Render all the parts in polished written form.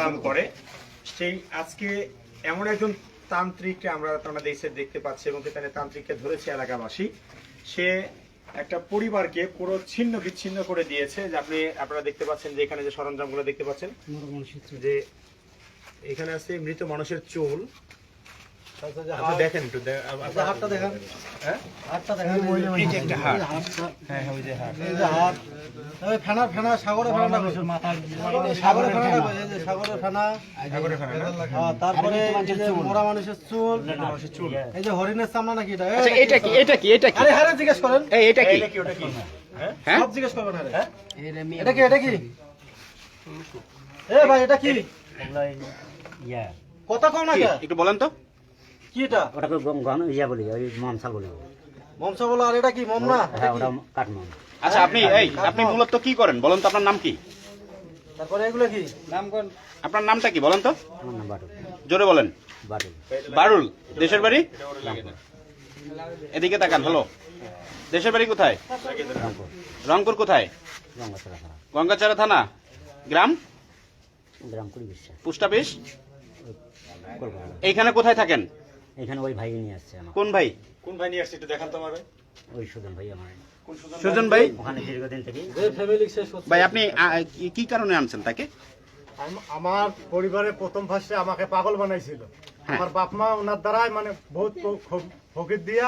কালাম করে সেই আজকে এমন একজন তান্ত্রিককে আমরা দেশে দেখতে পাচ্ছি এবং সেখানে তান্ত্রিককে ধরেছে এলাকাবাসী। সে একটা পরিবারকে পুরো ছিন্ন বিচ্ছিন্ন করে দিয়েছে। যে আপনারা দেখতে পাচ্ছেন যে এখানে যে সরঞ্জামগুলো দেখতে পাচ্ছেন যে এখানে আছে মৃত মানুষের চুল। আপনি দেখেন একটু হাতটা দেখেন। হ্যাঁ হাতটা দেখেন, এই যে একটা হাত। হ্যাঁ হ্যাঁ ওই যে হাত, এই যে হাত। ওই ফেনা ফেনা সাগরে ফেনা মাথা, সাগরে ফেনা, এই যে সাগরে ফেনা, সাগরে ফেনা। হ্যাঁ তারপরে এই যে মোরা মানুষের চুল, মানুষের চুল। এই যে হরিণের চামড়া নাকি এটা? আচ্ছা এটা কি, এটা কি, এটা কি? আরে হারে জিজ্ঞেস করেন। এই এটা কি, এটা কি, ওটা কি? হ্যাঁ সব জিজ্ঞেস করবেন। আরে হ্যাঁ এটা কি, এটা কি? এ ভাই এটা কি? ইয়া কথা কম না, একটু বলেন তো কি এটা? ওটাকে গন ইয়া বলি, ওই মমসা বলি। মমসা বলো। আর এটা কি মম না? হ্যাঁ ওটা কাটমম। আচ্ছা আপনি মূলত কি করেন বলেন তো, আপনার নাম কি? তারপরে এগুলো কি নাম কোন? আপনার নামটা কি বলেন তো? আমার নাম বাটুল। জোরে বলেন। বাটুল। বারুল। দেশের বাড়ি? এদিকে তাকান। হলো, দেশের বাড়ি কোথায়? রংপুর। রংপুর কোথায়? গঙ্গাচড়া থানা। গঙ্গাচড়া থানা। গ্রাম? গ্রাম কুড়ি বিশ্বাস। Post office? এইখানে কোথায় থাকেন? এখানে ওই ভাই নিয়ে আসছে আমার। কোন ভাই? কোন ভাই নিয়ে আসছে একটু দেখান তো আমার ভাই। ওই সুজন ভাই আমার। সুজন ভাই ওখানে দীর্ঘদিন থেকে। ভাই আপনি কি কারণে আনছেন তাকে? আমার পরিবারের প্রথম ফার্স্টে আমাকে পাগল বানাইছিল। আমার বাপ মা ওনার দ্বারাই মানে বহুত ফকির দিয়া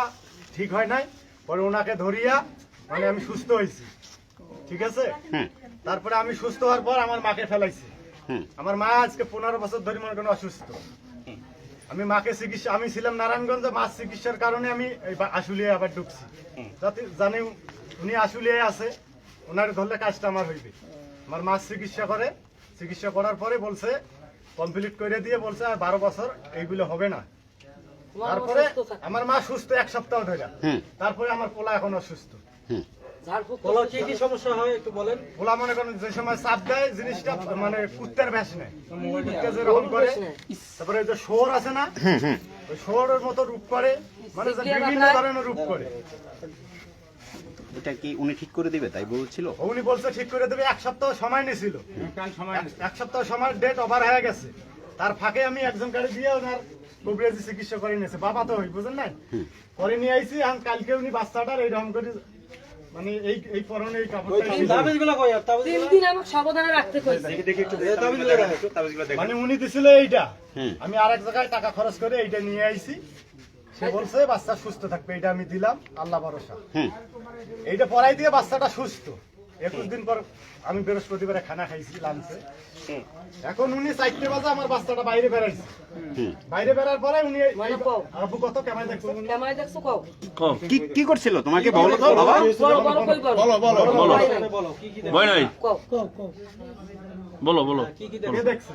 ঠিক হয় নাই, পরে ওনাকে ধরিয়া মানে আমি সুস্থ হয়েছি। ঠিক আছে, তারপরে আমি সুস্থ হওয়ার পর আমার মাকে ফেলাইছি। আমার মা আজকে 15 বছর ধরে মনে করেন অসুস্থ। আমি মাকে চিকিৎসা, আমি ছিলাম নারায়ণগঞ্জে, মাছ চিকিৎসার কারণে আমি আশুলিয়ায় আবার ঢুকছি। যাতে জানি উনি আশুলিয়ায় আছে, ওনার ধরলে কাজটা আমার হইবে। আমার মাছ চিকিৎসা করে, চিকিৎসা করার পরে বলছে কমপ্লিট করে দিয়ে বলছে আর 12 বছর এইগুলো হবে না। তারপরে আমার মা সুস্থ 1 সপ্তাহ ধরে। তারপরে আমার পোলা এখন অসুস্থ। পোলা কি কি সমস্যা হয় একটু বলেন। পোলা মনে করেন যে সময় চাপ দেয় জিনিসটা মানে কুত্তার ব্যাস নেয়, কুত্তা যেরকম করে। তারপরে যে শোর আছে না, ওই শোরের মতো রূপ করে, মানে যে বিভিন্ন ধরনের রূপ করে। এটা কি উনি ঠিক করে দিবে তাই বলছিল? উনি বলছে ঠিক করে দেবে, 1 সপ্তাহ সময় নিয়েছিল। 1 সপ্তাহ সময় ডেট ওভার হয়ে গেছে। তার ফাঁকে আমি একজন গাড়ি দিয়ে ওনার কবিরাজি চিকিৎসা করে নিয়েছে। বাবা তো হই বুঝেন নাই, পরে নিয়ে আইছি। আর কালকে উনি বাচ্চাটার এইরকম করে মানে এই পরনে এই কাপড়টা, তাবিজগুলো কই? আর তাবিজ 3 দিন আমাকে সাবধানে রাখতে কইছে। দেখি একটু তাবিজগুলো দেখেন, একটু তাবিজগুলো দেখেন। মানে উনি দিছিল এইটা, আমি আরেক জায়গায় টাকা খরচ করে এইটা নিয়ে আইছি। সে বলছে বাচ্চা সুস্থ থাকবে, এটা আমি দিলাম, আল্লাহ ভরসা। এইটা পরাই দিয়ে বাচ্চাটা সুস্থ। 21 দিন পর আমি বৃহস্পতিবারে খানা খাইছি লাঞ্চে। এখন উনি 4টে বাজে আমার বাচ্চাটা বাইরে বেরাইছে। বাইরে বেরার পরে উনি আবু কত কেমন দেখছো? কেমন দেখছো কও? কি করছিল তোমাকে বলো তো বাবা। বলো কই বলো। বলো বলো বলো বলো কি কি ভয় নাই, কও। বলো বলো। কি কি দেখছো?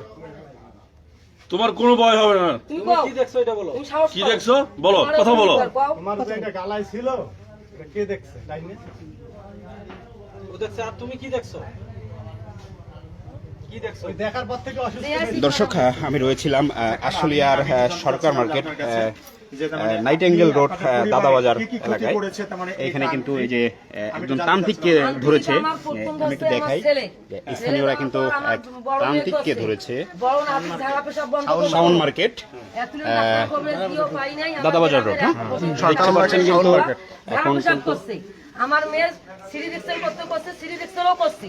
তোমার কোনো ভয় হবে না। তুমি কও কি দেখছো এটা বলো। তুমি সাহস কি দেখছো বলো, কথা বলো। তোমার যে এটা গালাই ছিল এটা কে দেখছে লাইনে? ও দেখছে, আর তুমি কি দেখছো? কি দেখছো? ওই দেখার পর থেকে অসুস্থ হয়েছে। দর্শক আমি রয়েছিলাম আশুলিয়ার সরকার মার্কেট, নাইট অ্যাঙ্গেল রোড, দাদা বাজার এলাকায়। এখানে কিন্তু এই যে একজন তান্ত্রিককে ধরেছে, আমি একটু দেখাই। স্থানীয়রা কিন্তু এক তান্ত্রিককে ধরেছে বড় না আপনি ঝাড়া পেশাব বন্ধ করো। শাওন মার্কেট, দাদা বাজার রোড। দেখতে পাচ্ছেন কিন্তু এখন কিন্তু আমার মেয়ের সিঁড়ি রিক্সেল করতে করছে, সিঁড়ি রিক্সেলও করছি।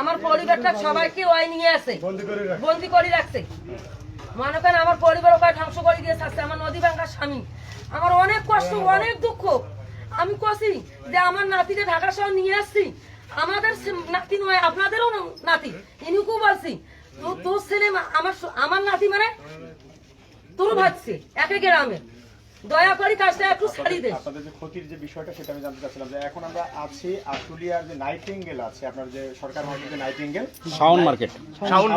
আমার পরিবারটা সবাইকে ওই নিয়ে আছে, বন্দি করে রাখছে। মনে করেন আমার পরিবার ওখানে ধ্বংস করে দিয়ে থাকছে। আমার নদী ভাঙ্গার স্বামী, আমার অনেক কষ্ট, অনেক দুঃখ। আমি কছি যে আমার নাতিকে ঢাকা শহর নিয়ে আসছি, আমাদের নাতি নয় আপনাদেরও নাতি। ইনিকেও বলছি তোর ছেলে আমার নাতি মানে তোর ভাবছে একে গ্রামে, দয়া করে কাজটা একটু ছাড়ি দে। আপনাদের যে ক্ষতির যে বিষয়টা সেটা আমি জানতে চাচ্ছিলাম যে এখন আমরা আছি আশুলিয়ার যে নাইটিঙ্গেল আছে, আপনার যে সরকার মার্কেটে nightingale Shaon market, Shaon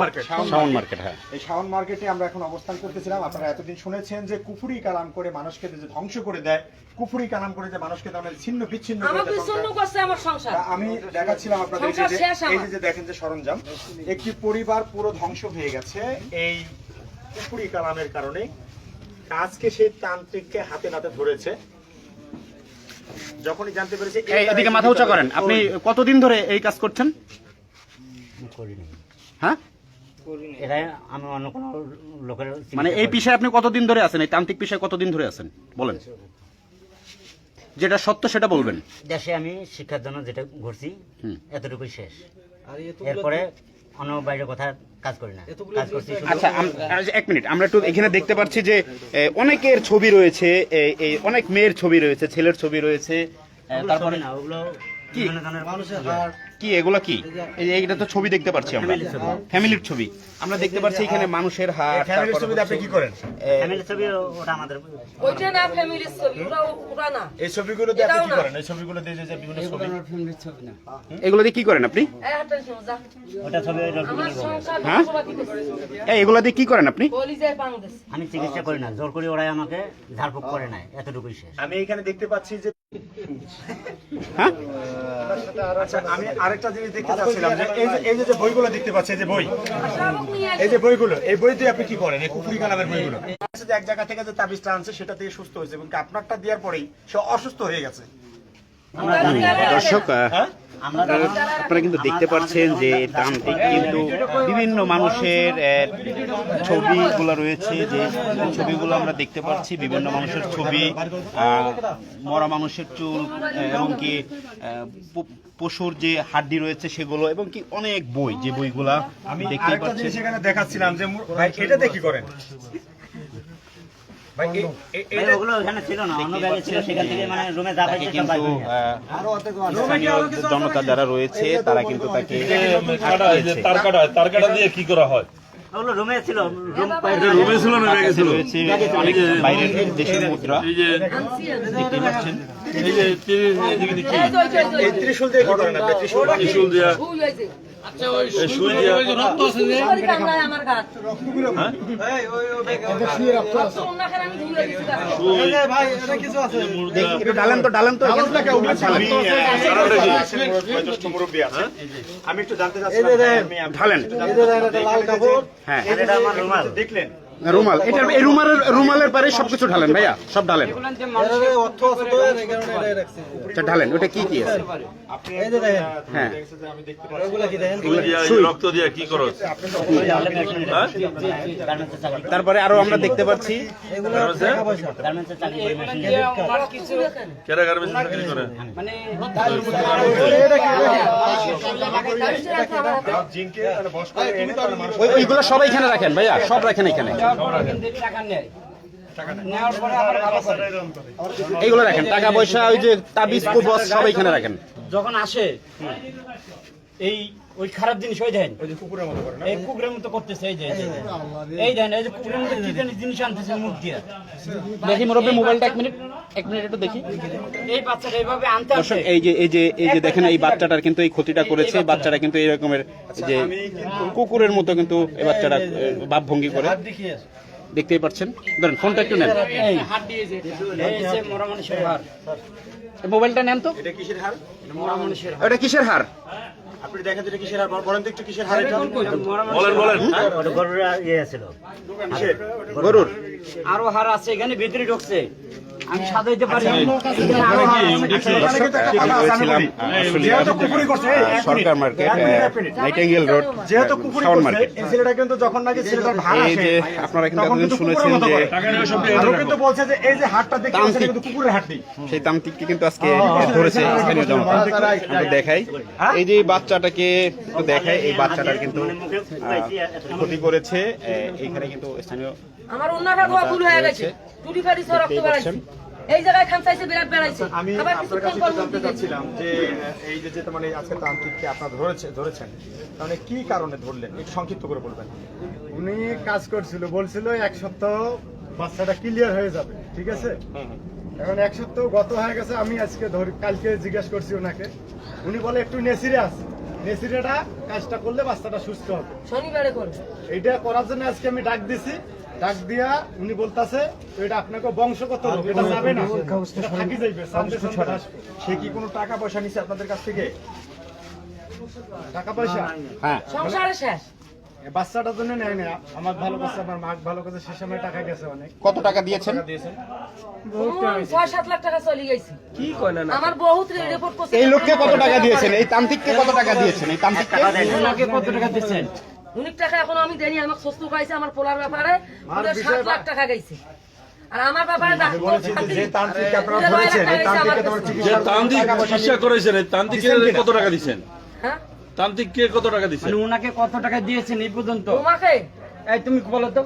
market. হ্যাঁ, এই শাওন মার্কেটে আমরা এখন অবস্থান করতেছিলাম। আপনারা এতদিন শুনেছেন যে কুফুরি কালাম করে মানুষকে যে ধ্বংস করে দেয়, কুফুরি কালাম করে যে মানুষকে তাহলে ছিন্ন বিচ্ছিন্ন করে আমাকে দেয়। শূন্য করছে আমার সংসার। আমি দেখাচ্ছিলাম আপনাদের সংসার শেষ আমার। এই যে দেখেন যে সরঞ্জাম, একটি পরিবার পুরো ধ্বংস হয়ে গেছে এই কুফুরি কালামের কারণে। আজকে সেই তান্ত্রিককে হাতে নাতে ধরেছে, যখনই জানতে পেরেছে। এদিকে মাথা উঁচা করেন। আপনি কতদিন ধরে এই কাজ করছেন? করিনি। হ্যাঁ, এটাই আমি অন্য কোনো লোকের মানে এই পেশায় আপনি কতদিন ধরে আছেন, এই তান্ত্রিক পেশায় কতদিন ধরে আছেন বলেন, যেটা সত্য সেটা বলবেন। দেশে আমি শিক্ষার জন্য যেটা ঘুরছি হুম। এতটুকুই শেষ, এরপরে অন্য বাইরে কথা কাজ করি না, কাজ করছি শুধু- আচ্ছা এক মিনিট, আমরা একটু এখানে দেখতে পাচ্ছি যে অনেকের ছবি রয়েছে, এই অনেক মেয়ের ছবি রয়েছে, ছেলের ছবি রয়েছে, ওগুলো তারপরে ছবি না, ওগুলো কি? বিভিন্ন ধরনের কি এগুলা কি? এই যে এইটা তো ছবি দেখতে পাচ্ছি আমরা, Family ছবি। ফ্যামিলির ছবি আমরা দেখতে পাচ্ছি এখানে মানুষের হাত, ফ্যামিলির ছবিতে আপনি কি করেন? ফ্যামিলি ছবি, ওটা আমাদের ওইটা না ফ্যামিলির ছবি, ওরা না। এই ছবিগুলোতে আপনি এটাও কি না। করেন? এই ছবিগুলোতে যে বিভিন্ন ছবি এগুলো দিয়ে কি করেন আপনি? এই হাতটা নিয়ে যা। ওটা ছবি ওই রকমই আমার বলে। সংসার হ্যাঁ? ধ্বংসবাদী করছে। এগুলো দিয়ে কি করেন আপনি? কলিজায় পাং দিছে। আমি চিকিৎসা করি না, জোর করে ওরাই আমাকে ঝাড়ফুঁক করে নাই, এতটুকুই শেষ। আমি এখানে দেখতে পাচ্ছি যে হ্যাঁ, আচ্ছা, আমি আরেকটা জিনিস দেখতে চাচ্ছিলাম যে এই যে বইগুলো দেখতে পাচ্ছি, এই যে বই, শাবক নিয়ে এই যে বইগুলো, এই বই দিয়ে আপনি কি করেন? এই কুকুরি কালামের বইগুলো আচ্ছা, যে এক জায়গা থেকে যে তাবিজটা আনছে সেটা দিয়ে সুস্থ হয়েছে এবং আপনারটা দেওয়ার পরেই সে অসুস্থ হয়ে গেছে। দর্শক হ্যাঁ, আপনারা কিন্তু দেখতে পাচ্ছেন যে তান্ত্রিক কিন্তু বিভিন্ন মানুষের ছবিগুলো রয়েছে, যে ছবিগুলো আমরা দেখতে পাচ্ছি, বিভিন্ন মানুষের ছবি, মরা মানুষের চুল, এবং কি পশুর যে হাড্ডি রয়েছে সেগুলো, এবং কি অনেক বই, যে বইগুলা আমি দেখতে আরেকটা পাচ্ছেন। জিনিস এখানে দেখাচ্ছিলাম যে ভাই এটা দিয়ে কি করেন? ভাই মানে ওগুলো ওখানে ছিল না, অন্য ব্যাগে ছিল, সেখান থেকে মানে রুমে যা পাইছে সব কিন্তু বাইরে। স্থানীয় জনতা যারা রয়েছে তারা কিন্তু তাকে তার কাটা দিয়ে কি করা হয়? ওগুলো রুমে ছিল, রুম রুমে ছিল না ব্যাগে ছিল? রয়েছে অনেক বাইরের দেশের মুদ্রা এই যে দেখতে পাচ্ছেন। এই যে এদিকে কি এই ত্রিশূল দিয়ে কি করেন আপনি? ত্রিশূল ত্রিশূল দিয়া, ভুল হয়েছে। এই সুই দিয়া, কুকুরি কামড়ায় আমার গাত। রক্ত উন্নাখান আমি ধুয়ে দিছি গাছে। সুই, মুর্দা, একটু ডালেন তো, ডালেন তো। আচ্ছা, আমি বয়োজ্যেষ্ঠ মুরব্বী আছেন। আমি একটু জানতে চাচ্ছিলাম, আমি ঢালেন। হ্যাঁ, আর এটা আমার রুমাল। দেখলেন রুমাল, এটা এই রুমালের পারে সবকিছু ঢালেন ভাইয়া, সব ঢালেন। আচ্ছা, ঢালেন, ওটা কি কি আছে? হ্যাঁ, আমি দেখতে সুই দিয়া, এই যে রক্ত দিয়া কি করো? হ্যাঁ? গার্মেন্টসের চাকরি, তারপরে আরো আমরা দেখতে পাচ্ছি গার্মেন্টসের চাকরি করে মেশিন দিয়ে। কেরা গার্মেন্টস চাকরি করে? জিনকে বস করে এনে তার মানুষ ওইগুলো সব এখানে রাখেন ভাইয়া, সব রাখেন এখানে, এইগুলো রাখেন, টাকা পয়সা, ওই যে তাবিজ কবজ সব এখানে রাখেন। যখন আসে এই ওই খারাপ জিনিস ওই দেন, ওই যে কুকুরের মতো করে না? এই কুকুরের মতো করতেছে, এই যে এই দেন, এই যে কুকুরের মতো কি জানি জিনিস আনতেছে মুখ দিয়ে। দেখি মুরব্বী, মোবাইলটা এক মিনিট একটু দেখি। এই বাচ্চাটা এইভাবে আনতে দর্শক, আসে। এই যে দেখেন, এই বাচ্চাটার কিন্তু এই ক্ষতিটা করেছে, বাচ্চাটা কিন্তু এই রকমের যে কুকুরের মতো কিন্তু এই বাচ্চাটা ভাব ভঙ্গি করে, দেখতেই পাচ্ছেন। ধরেন ফোনটা একটু নেন, এই হচ্ছে মরা মানুষের হার, মোবাইলটা নেন তো। এটা কিসের হার? মরা মানুষের হার। ওটা কিসের হার? আপনি দেখেন তো এটা কিসের হার? বলেন তো একটু কিসের হার এটা? বলেন বলেন। ওটা গরুর ইয়ে ছিল, কিসের? গরুর। আরো হার আছে, এখানে ভিতরে ঢুকছে, আমি সাজাইতে পারি। যেহেতু কুকুরি করছে, এই, এক সরকার মিনিট, মার্কেট, এক মিনিট। নাইটিঙ্গেল রোড, যেহেতু কুকুরি শাওন করছে, মার্কেট। এই ছেলেটা কিন্তু যখন নাকি ছেলেটার ভার এই আসে, যে আপনারা কিন্তু তখন এতদিন কিন্তু শুনেছেন কুকুরের মতো যে করে। আরো কিন্তু বলছে যে এই যে হাটটা দেখতে পাচ্ছেন, তান্ত্রিক। কিন্তু কুকুরের হাটটি। সেই তান্ত্রিককে কিন্তু আজকে ধরেছে স্থানীয় জনতা। একটু দেখাই, এই যে বাচ্চাটাকে একটু দেখাই, এই বাচ্চাটার কিন্তু ক্ষতি করেছে, এখানে কিন্তু স্থানীয় আমার উন্নাটা ধোয়া ভুল হয়ে গেছে। টুটি ফাটি সব রক্ত বেড়াইছে। এই জায়গায় খামচাইছে, বিরাট বেড়াইছে। আমি আবার আপনার কিছুক্ষণ কাছে পর একটু জানতে মুক্তি দিয়েছে। চাচ্ছিলাম যে এই যে মানে আজকে তান্ত্রিককে আপনারা ধরেছেন, তাহলে কি কারণে ধরলেন? একটু সংক্ষিপ্ত করে বলবেন। উনি কাজ করছিল, বলছিল এক সপ্তাহ বাচ্চাটা ক্লিয়ার হয়ে যাবে, ঠিক আছে? এখন এক সপ্তাহ গত হয়ে গেছে, আমি আজকে কালকে জিজ্ঞেস করছি ওনাকে, উনি বলে একটু নেসিরে আছে, নেসিরেটা কাজটা করলে বাচ্চাটা সুস্থ হবে। শনিবারে করবে। এইটা করার জন্য আজকে আমি ডাক দিছি, ডাক দিয়া উনি বলতাছে এটা আপনাকে বংশগত রোগ, এটা যাবে না, এটা থাকি যাইবে, সামনে সামনে আসবে। সে কি কোনো টাকা পয়সা নিছে আপনাদের কাছ থেকে? টাকা পয়সা হ্যাঁ, সংসারে শেষ। এ বাচ্চাটার জন্য নেয় না, আমার ভালো বাচ্চা, আমার মা ভালো কাছে, সে সময় টাকা গেছে অনেক। কত টাকা দিয়েছেন? 6-7 লাখ টাকা চলে গেছে। কি কয় না? আমার বহুত রিপোর্ট করছে। এই লোককে কত টাকা দিয়েছেন? এই তান্ত্রিককে কত টাকা দিয়েছেন? এই তান্ত্রিককে ওনাকে কত টাকা দিচ্ছেন? অনেক টাকা এখন আমি দেনি, আমাকে সস্ত খাইছে আমার পোলার ব্যাপারে পুরো 7 লাখ টাকা গেছে। আর আমার ব্যাপারে যে তান্ত্রিক আপনারা ধরেছেন, এই তান্ত্রিককে তোমার যে চিকিৎসা তান্ত্রিক চিকিৎসা করেছেন এই তান্ত্রিককে কত টাকা দিচ্ছেন? হ্যাঁ তান্ত্রিককে কত টাকা দিচ্ছেন? মানে ওনাকে কত টাকা দিয়েছেন এই পর্যন্ত? তোমাকে এই তুমি বলো তো,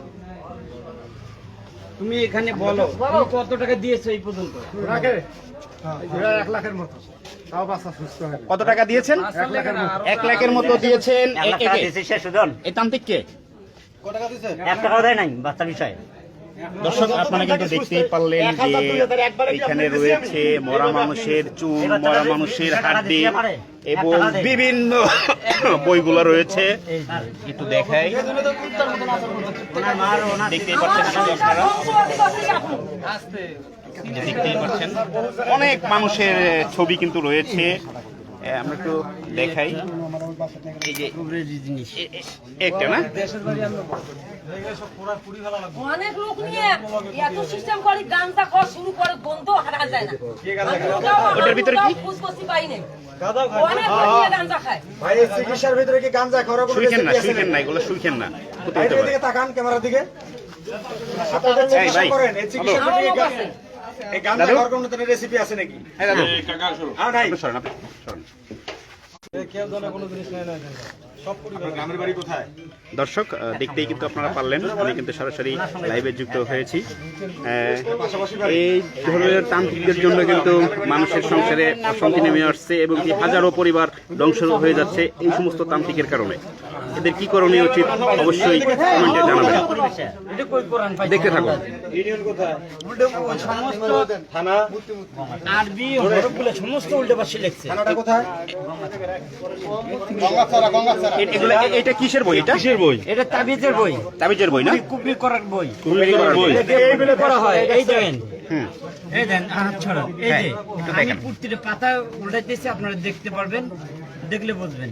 তুমি এখানে বলো তুমি কত টাকা দিয়েছো এই পর্যন্ত? ওনাকে 1 লাখের মতো, তাও বাচ্চা সুস্থ হয়। কত টাকা দিয়েছেন? 1 লাখের মতো। 1 লাখের মতো দিয়েছেন 1 লাখ টাকা দিয়েছে সে সুজন, এই তান্ত্রিককে। 1 টাকাও দেয় নাই বাচ্চার বিষয়ে। দর্শক আপনারা কিন্তু দেখতেই পারলেন যে এখানে রয়েছে মরা মানুষের চুল, মরা মানুষের হাড্ডি এবং বিভিন্ন বইগুলো রয়েছে। একটু দেখাই, দেখতেই পাচ্ছেন কিন্তু আপনারা, দেখতেই পাচ্ছেন অনেক মানুষের ছবি কিন্তু রয়েছে। আমরা একটু দেখাই, এই যে একটা না, অনেক লোক নিয়ে এত সিস্টেম করে গানটা কর শুরু করে, গন্ধ হারা যায় না। ওটার ভিতরে কি? বুঝতে পাই নাই, অনেক লোক নিয়ে গাঁজা খায়। ভাই এই চিকিৎসার ভিতরে কি গাঁজা খাওয়ার কোনো শুইখেন না, রেসিপি আছে শুইখেন নাকি? না, এগুলো শুইখেন না, ক্ষতি ভাই হতে পারে। এদিকে তাকান, ক্যামেরার দিকে। আপনারা চিকিৎসা ভাই, করেন, এই চিকিৎসার আমার ভিতরে লোক আছে। এই গাঁজা খাওয়ার কোনো রেসিপি আছে নাকি? এই দাদু, এই কাকা শুরু। আর নাই। আপনি সরেন, আপনি সরেন। আপনার গ্রামের বাড়ি কোথায়? দর্শক দেখতেই কিন্তু আপনারা পারলেন, আমি কিন্তু সরাসরি লাইভে যুক্ত হয়েছি। এই ধরনের তান্ত্রিকদের জন্য কিন্তু মানুষের সংসারে অশান্তি নেমে আসছে এবং কি হাজারো পরিবার ধ্বংস হয়ে যাচ্ছে এই সমস্ত তান্ত্রিকের কারণে। এদের কি করণীয় উচিত অবশ্যই কমেন্টে জানাবেন। এটা কই কোরআন পাইছে? দেখতে থাকুন। ইউনিয়ন কোথায়? সমস্ত থানা? আরবি হরফগুলো সমস্ত উল্টো পাশে লিখছে। থানাটা কোথায়? এগুলো এটা কিসের বই? এটা কিসের বই? এটা তাবিজের বই, তাবিজের বই না? কুবরি করার বই। কুবরি করার বই। এইগুলো করা হয়, এই দেখেন, হুম, এই দেন হাত ছড়ান, এই যে একটু আমি দেখেন। প্রতিটা পাতা উল্টাইতেছি, আপনারা দেখতে পারবেন, দেখলে বুঝবেন।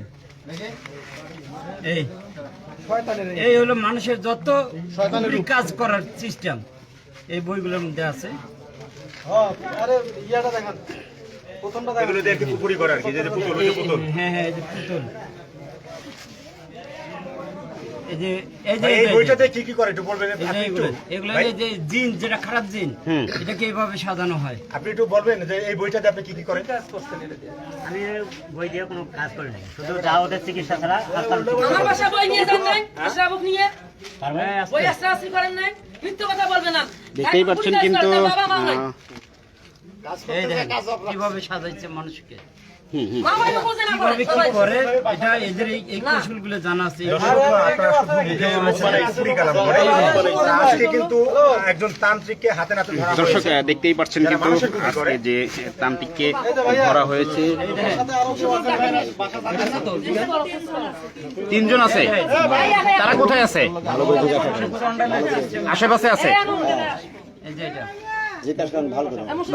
এই হলো মানুষের যত কুবরি কাজ করার সিস্টেম এই বইগুলোর মধ্যে আছে। এগুলো দিয়ে একটু পুকুরি করে আর কি, যে যে পুতুল, ওই যে পুতুল। হ্যাঁ হ্যাঁ, এই যে পুতুল, এই যে এই যে ভাই, এই বইটাতে কি কি করে একটু বলবেন? এই যে আপনি একটু এগুলো ভাই, এই যে জিন, যেটা খারাপ জিন, হুম। এটাকে এইভাবে সাজানো হয়। আপনি একটু বলবেন যে এই বইটাতে আপনি কি কি করেন? আমি বই দিয়ে কোনো কাজ করি নাই, শুধু যা ওদের চিকিৎসা ছাড়া আর কারো চিকিৎসা আমার বাসা বই নিয়ে যান নাই, আশরাফুক নিয়ে পারবে না। বই আশ্রাসি করেন নাই, মিথ্যে কথা বলবেন না। দেখতেই পাচ্ছেন কিন্তু বাবা মা নাই, এই দেখেন কিভাবে সাজাইছে মানুষকে, হুম হুম। মা ভাই বুঝে না কিভাবে কি সবাই। করে, এটা এদের এই কৌশলগুলো জানা আছে। আজকে কিন্তু একজন তান্ত্রিককে হাতে নাতে ধরা দর্শক হয়েছে। দেখতেই পাচ্ছেন কিন্তু আজকে যে তান্ত্রিককে ধরা হয়েছে, 3 জন আছে। তারা কোথায় আছে? আশেপাশে আছে। এই যে এটা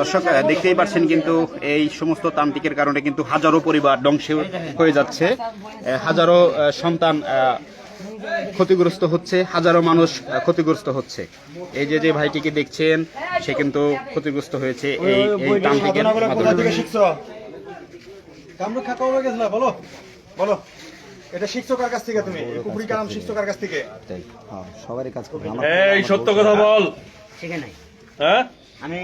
দর্শক দেখতেই পাচ্ছেন কিন্তু এই সমস্ত তান্ত্রিকের কারণে কিন্তু হাজারো পরিবার ধ্বংস হয়ে যাচ্ছে, হাজারো সন্তান ক্ষতিগ্রস্ত হচ্ছে, হাজারো মানুষ ক্ষতিগ্রস্ত হচ্ছে। এই যে যে ভাইটিকে দেখছেন সে কিন্তু ক্ষতিগ্রস্ত হয়েছে এই এই তান্ত্রিকের কোথা থেকে মাধ্যমে। শিখছো? বলো, এটা শিখছো কার কাছ থেকে? তুমি এই কুকুরি কালাম শিখছো কার কাছ থেকে? এই সত্য কথা বল। শিখে নাই। হ্যাঁ, আমি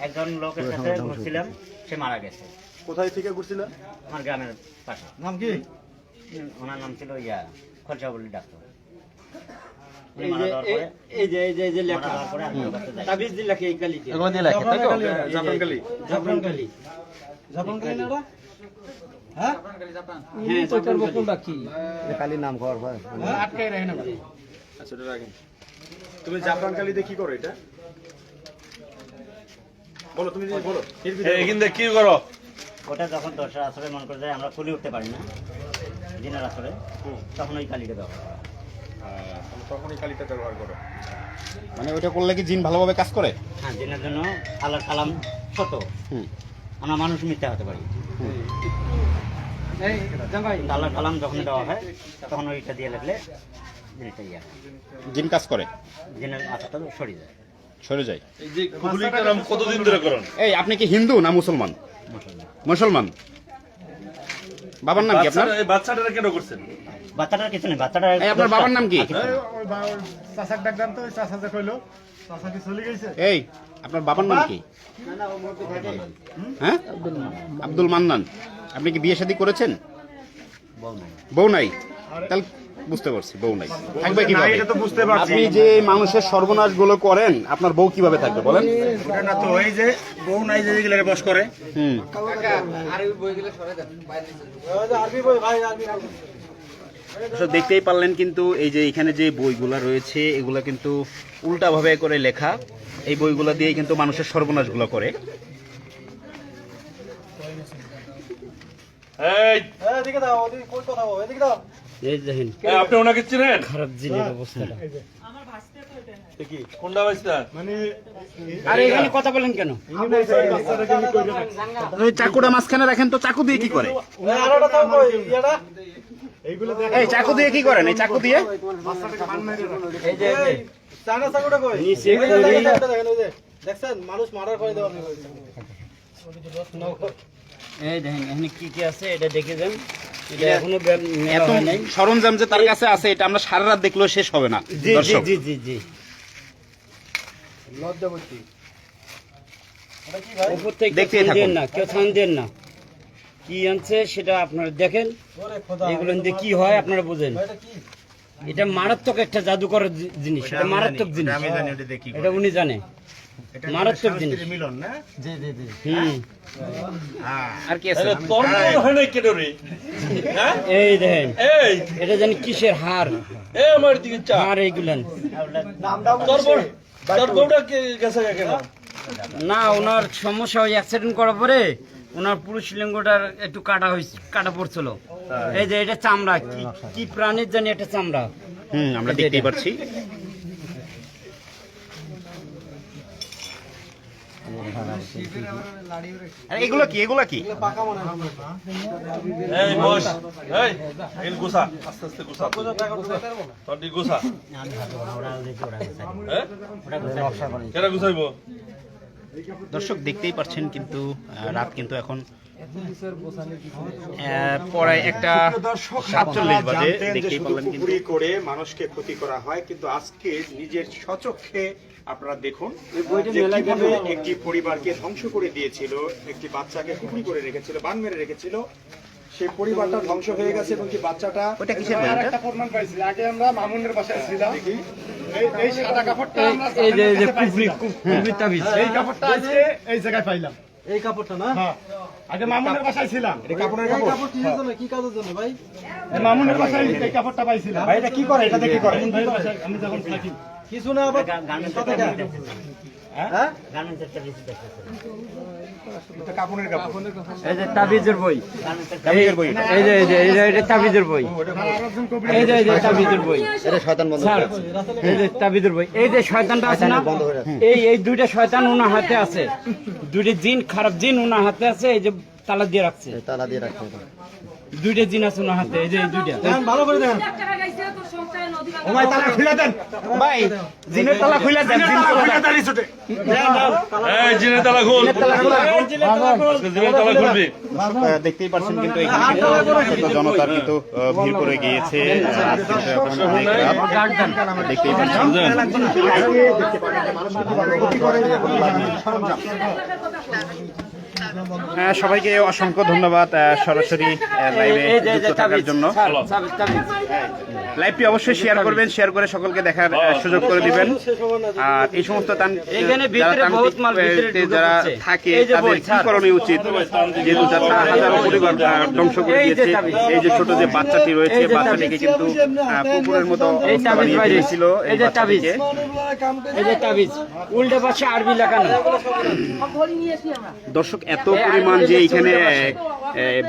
একজন লোকের সাথে ঘুরছিলাম, সে মারা গেছে কোথায় থেকে ঘুরছিলে? আমার গ্রামের পাশে। নাম কি? ওনার নাম ছিল খরচা বলি ডাক্তার। উনি এই মারা যে যাওয়ার পরে এই যে এই যে এই যে মারা লেখা যাওয়ার পরে আমি ওর কাছে যাই। তাবিজ দিয়ে লেখে এই কালিতে, জাপান কালি। জাফরান কালি। হ্যাঁ জাফরান কালি। আচ্ছা, এটা রাখেন। তুমি জাপান কালিতে কি করো এটা? বলো, তুমি যদি বলো। কিন্তু কি করো? ওটা যখন দশটা আসরে মনে করে যায় আমরা খুলে উঠতে পারি না দিনের আসরে, তখন ওই কালিটা দেওয়া হয়। তখনই কালিটা ব্যবহার করো। মানে ওইটা করলে কি জিন ভালোভাবে কাজ করে? হ্যাঁ, দিনের জন্য আল্লাহর কালাম ছোট, হুম। আমরা মানুষ মিথ্যা হতে পারি। এই জামাই, কিন্তু আল্লাহর কালাম যখন দেওয়া হয় তখন ওইটা দিয়ে লাগলে জিনিসটা ইয়ে হয়। জিন কাজ করে, দিনের আশাটা সরে যায়। সরে যায়। এই যে কুবুলি কালাম কতদিন ধরে করেন? এই আপনি কি হিন্দু না মুসলমান? মুসলমান। বাবার নাম কি আপনার? এই বাচ্চাটা কেন করছেন? বাচ্চাটার কিছু নেই, বাচ্চাটা এই আপনার বাবার নাম কি? চাচাক ডাক দেন তো, ওই চাচা যে কইলো, চাচা কি চলে গেছে? এই আপনার বাবার নাম কি? হ্যাঁ, আব্দুল মান্নান। আপনি কি বিয়ে শাদী করেছেন? বউ নাই? তাহলে বুঝতে পারছি, বউ নাই। থাকবে কিভাবে? এটা তো বুঝতে পারছি। আপনি যে মানুষের সর্বনাশ গুলো করেন, আপনার বউ কিভাবে থাকবে বলেন? ওটা না তো, ওই যে বউ নাই যে এগুলো বস করে। হুম। দর্শক দেখতেই পারলেন কিন্তু এই যে এখানে যে বইগুলা রয়েছে এগুলা কিন্তু উল্টাভাবে করে লেখা। এই বইগুলা দিয়ে কিন্তু মানুষের সর্বনাশগুলো করে। এই এদিকে দাও, ওদিকে কই কথা বল, এদিকে দাও। এই দেখেন আপনি ওনাকে চিনেন? খারাপ জিনের অবস্থাটা। কোনটা বাইসটা? মানে আরে এখানে কথা বলেন কেন? ওই চাকুটা মাঝখানে রাখেন তো, চাকু দিয়ে কি করে? আরোটা দাও কই ইয়াটা, এইগুলো দেখ। এই চাকু দিয়ে কি করেন? এই চাকু দিয়ে বাচ্চাটাকে বান মেরে রাখো। এই যে চানা চাকুটা কই? নিচে এই যে করি। দেখেন, ওই যে দেখছেন মানুষ মারার করে দেওয়া হবে। এই দেখেন এখানে কি কি আছে এটা দেখে যান। এটা এখনো মেলা এত হয় নাই। সরঞ্জাম যে তার কাছে আছে এটা আমরা সারা রাত দেখলেও শেষ হবে না জি জি দর্শক। জি জি জি লজ্জাবতী। উপর থেকে দেখতেই ছান থাকুন। দেন না, কেউ ছান দেন না। কি আনছে সেটা আপনারা দেখেন। ওরে খোদা, এগুলো দিয়ে কি হয় আপনারা বুঝেন। এটা কি? এটা মারাত্মক একটা জাদুকর জিনিস, এটা মারাত্মক জিনিস। আমি জানি ওটা দেখি। এটা উনি জানে, মারাত্মক জিনিস। মিলন না? জি জি জি। হুম আর কি আছে? তোর মনে হয় নাই কেন রে? হ্যাঁ? এই দেখেন এই এটা জানি কিসের হার, এই আমার দিকে চা। হার এইগুলান। তোর বউটা গেছে কেন? না ওনার সমস্যা ওই অ্যাক্সিডেন্ট করার পরে ওনার পুরুষ লিঙ্গটার একটু কাটা পড়ছিল। এই যে এটা চামড়া, কি কি প্রাণীর জানি একটা চামড়া। আমরা দেখতেই পাচ্ছি। আর এগুলো কি? এগুলো কি? এই বস, এই এল গুসা, আস্তে আস্তে গুসা। তোর দি গুসা। হ্যাঁ? কেরা গুসাইবো? দর্শক দেখতেই পাচ্ছেন কিন্তু রাত কিন্তু এখন পড়ায় একটা 47 বাজে। জানতেন যে দেখতেই শুধু পারলেন কিন্তু পুকুরি করে মানুষকে ক্ষতি করা হয়, কিন্তু আজকে নিজের স্বচক্ষে আপনারা দেখুন যে কিভাবে একটি পরিবারকে ধ্বংস করে দিয়েছিল, একটি বাচ্চাকে পুকুরি করে রেখেছিল, বান মেরে রেখেছিল। সেই পরিবারটা ধ্বংস হয়ে গেছে এবং কি বাচ্চাটা ওটা কিসের বই? একটা প্রমাণ পাইছি। আগে আমরা মামুনের বাসায় ছিলাম। এই সাদা কাপড়টা আমরা এই যে জানেন কাছে কুবরি পাইছিলাম। কুবরি তাবিজ। এই কাপড়টা আজকে এই জায়গায় পাইলাম। এই কাপড়টা না? হ্যাঁ। আগে মামুনের বাসায় ছিলাম। এটা কাপড়ের কাপড়। কি কাজের জন্য ভাই? এই মামুনের বাসায় এই কাপড়টা পাইছিলাম। ভাই এটা কি করে? এটা দিয়ে কি করে? মামুন ভাইয়ের বাসায় আমি যখন থাকি। কিছু না আবার হ্যাঁ? এটা কাপড়ের কাপড়। এই যে তাবিজের বই, তাবিজের বই এটা। এই যে এটা তাবিজের বই, এই যে তাবিজের বই। স্যার, এই যে তাবিজের বই, এই যে শয়তানটা আছে না, এই দুইটা শয়তান ওনার হাতে আছে। দুইটা জিন, খারাপ জিন ওনার হাতে আছে। এই যে তালা দিয়ে রাখছে, দুইটা জিন আছে ওনার হাতে। এই যে এই দুইটা। ভালো করে দেন। ও ভাই তালা খুলে দেন। ভাই জিনের তালা খুলে দেন। তালা খুলে দেন ছুটে। এই জিনের তালা খোল। আজকে জিনের তালা খুলবি। দেখতেই পাচ্ছেন কিন্তু এখানে কিন্তু জনতার কিন্তু ভিড় করে গিয়েছে। রাত কিন্তু এখন অনেক রাত। দেখতেই পাচ্ছেন। সবাইকে অসংখ্য ধন্যবাদ সরাসরি লাইভে এই যে যুক্ত থাকার জন্য। স্যার, তাবিজ। লাইভটি অবশ্যই শেয়ার করবেন, শেয়ার করে সকলকে দেখার সুযোগ করে দিবেন। আর এই সমস্ত এখানে ভিতরে বহুত মাল ভিতরে ঢুকে যারা পড়ছে। থাকে এই যে তাদের বই, কি স্যার। করণীয় উচিত, যেহেতু যারা হাজারো পরিবার ধ্বংস করে এই যে দিয়েছে। তাবিজ। এই যে ছোট যে বাচ্চাটি রয়েছে, এই যে বাচ্চাটিকে কিন্তু পুকুরের মতো এই অবস্থা তাবিজ বানিয়ে বাইরে। দিয়েছিল এই যে তাবিজ, বাচ্চাটিকে। এই যে তাবিজ উল্টে পাশে আরবি লেখানো। দর্শক এত পরিমাণ যে এখানে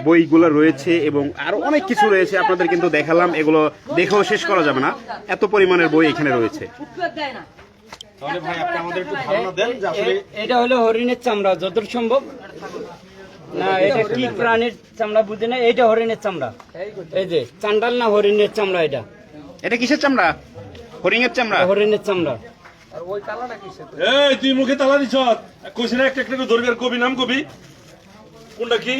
বইগুলো রয়েছে এবং আরো অনেক কিছু রয়েছে আপনাদের কিন্তু দেখালাম, এগুলো দেখেও শেষ করা যাবে না, এত পরিমাণের বই এখানে রয়েছে। তাহলে ভাই আপনি আমাদের একটু ধারণা দেন যে আসলে এটা হলো হরিণের চামড়া যতদূর সম্ভব। না এটা কি প্রাণীর চামড়া বুঝি না, এইটা হরিণের চামড়া। এই যে চান্ডাল না হরিণের চামড়া। এটা কিসের চামড়া? হরিণের চামড়া। হরিণের চামড়া। এই তুই মুখে তালা দিছ। কইছি না একটা একটা ধরবি আর কবি নাম কবি। কোনটা কি?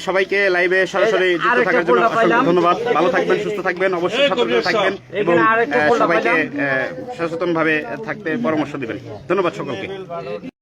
সবাইকে লাইভে সরাসরি যুক্ত আরেকটা থাকার জন্য পোল্লা অসংখ্য পাইলাম। ধন্যবাদ। ভালো থাকবেন, সুস্থ থাকবেন, অবশ্যই সতর্ক থাকবেন এবং এখানে আরেকটা পোল্লা সবাইকে পাইলাম। সচেতনভাবে থাকতে পরামর্শ দিবেন। ধন্যবাদ সকলকে।